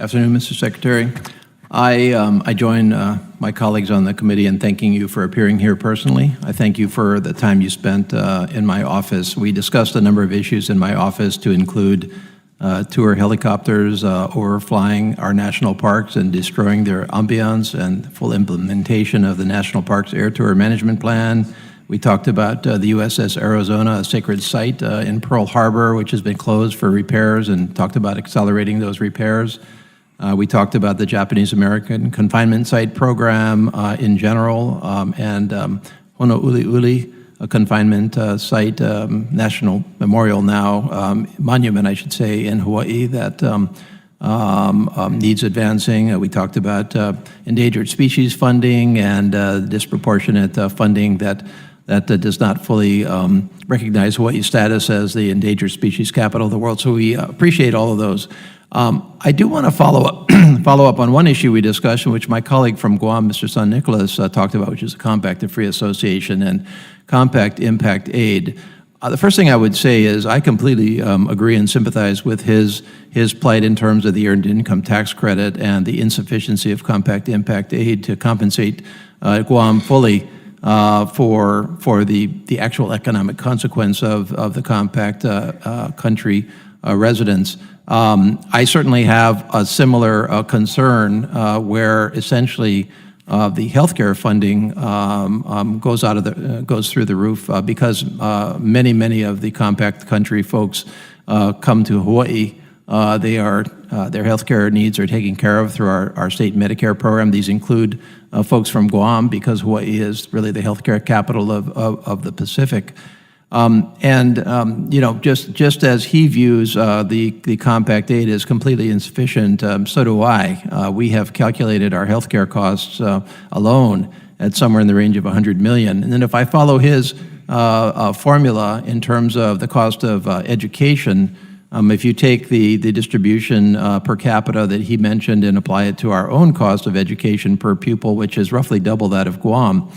Afternoon, Mr. Secretary. I join my colleagues on the committee in thanking you for appearing here personally. I thank you for the time you spent in my office. We discussed a number of issues in my office to include tour helicopters overflying our national parks and destroying their ambiance, and full implementation of the National Parks Air Tour Management Plan. We talked about the USS Arizona, a sacred site in Pearl Harbor, which has been closed for repairs, and talked about accelerating those repairs. We talked about the Japanese-American confinement site program in general, and Honouliuli, a confinement site, national memorial now, monument, I should say, in Hawaii that needs advancing. We talked about endangered species funding and disproportionate funding that does not fully recognize Hawaii's status as the endangered species capital of the world. So we appreciate all of those. I do want to follow up on one issue we discussed, which my colleague from Guam, Mr. San Nicolas, talked about, which is the Compact of Free Association and Compact Impact Aid. The first thing I would say is I completely agree and sympathize with his plight in terms of the Earned Income Tax Credit and the insufficiency of Compact Impact Aid to compensate Guam fully for the actual economic consequence of the Compact country residents. I certainly have a similar concern where essentially the healthcare funding goes through the roof because many of the Compact country folks come to Hawaii. Their healthcare needs are taken care of through our state Medicare program. These include folks from Guam, because Hawaii is really the healthcare capital of the Pacific. Just as he views the Compact Aid as completely insufficient, so do I. We have calculated our healthcare costs alone at somewhere in the range of $100 million. And then if I follow his formula in terms of the cost of education, if you take the distribution per capita that he mentioned and apply it to our own cost of education per pupil, which is roughly double that of Guam,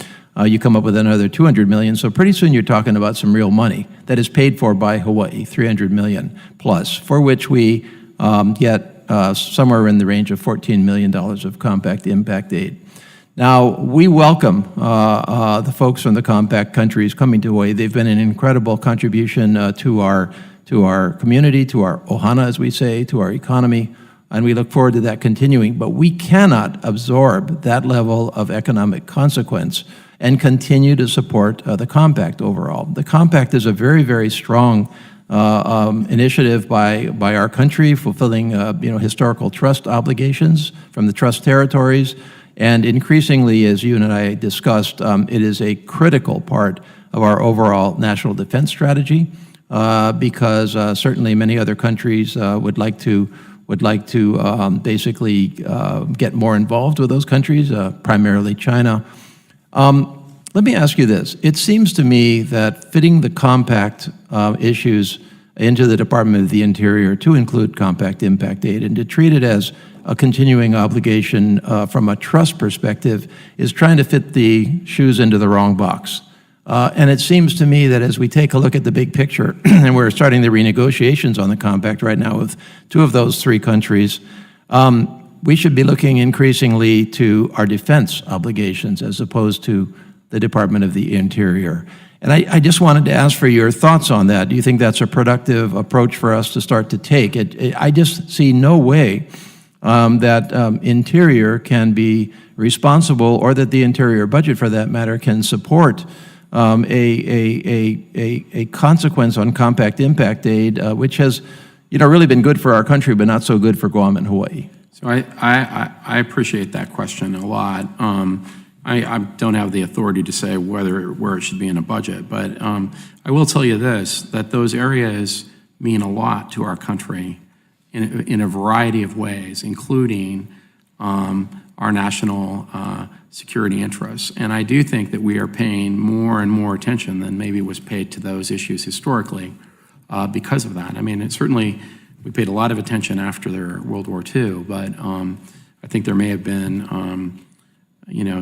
you come up with another $200 million. So pretty soon you're talking about some real money that is paid for by Hawaii, $300 million plus, for which we get somewhere in the range of $14 million of Compact Impact Aid. Now, we welcome the folks from the Compact countries coming to Hawaii. They've been an incredible contribution to our community, to our ohana, as we say, to our economy, and we look forward to that continuing. But we cannot absorb that level of economic consequence and continue to support the Compact overall. The Compact is a very, very strong initiative by our country, fulfilling historical trust obligations from the trust territories, and increasingly, as you and I discussed, it is a critical part of our overall national defense strategy, because certainly many other countries would like to basically get more involved with those countries, primarily China. Let me ask you this. It seems to me that fitting the Compact issues into the Department of the Interior to include Compact Impact Aid and to treat it as a continuing obligation from a trust perspective is trying to fit the shoes into the wrong box. And it seems to me that as we take a look at the big picture, and we're starting the renegotiations on the Compact right now with two of those three countries, we should be looking increasingly to our defense obligations as opposed to the Department of the Interior. And I just wanted to ask for your thoughts on that. Do you think that's a productive approach for us to start to take? I just see no way that Interior can be responsible, or that the Interior budget, for that matter, can support a consequence on Compact Impact Aid, which has really been good for our country, but not so good for Guam and Hawaii. So I appreciate that question a lot. I don't have the authority to say where it should be in a budget, but I will tell you this, that those areas mean a lot to our country in a variety of ways, including our national security interests. And I do think that we are paying more and more attention than maybe was paid to those issues historically because of that. I mean, certainly we paid a lot of attention after World War II, but I think there may have been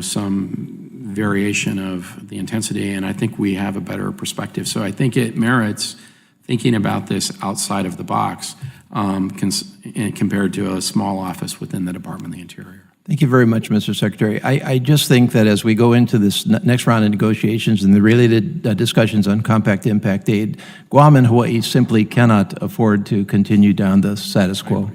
some variation of the intensity, and I think we have a better perspective. So I think it merits thinking about this outside of the box compared to a small office within the Department of the Interior. Thank you very much, Mr. Secretary. I just think that as we go into this next round of negotiations and the related discussions on compact impact aid, Guam and Hawaii simply cannot afford to continue down the status quo.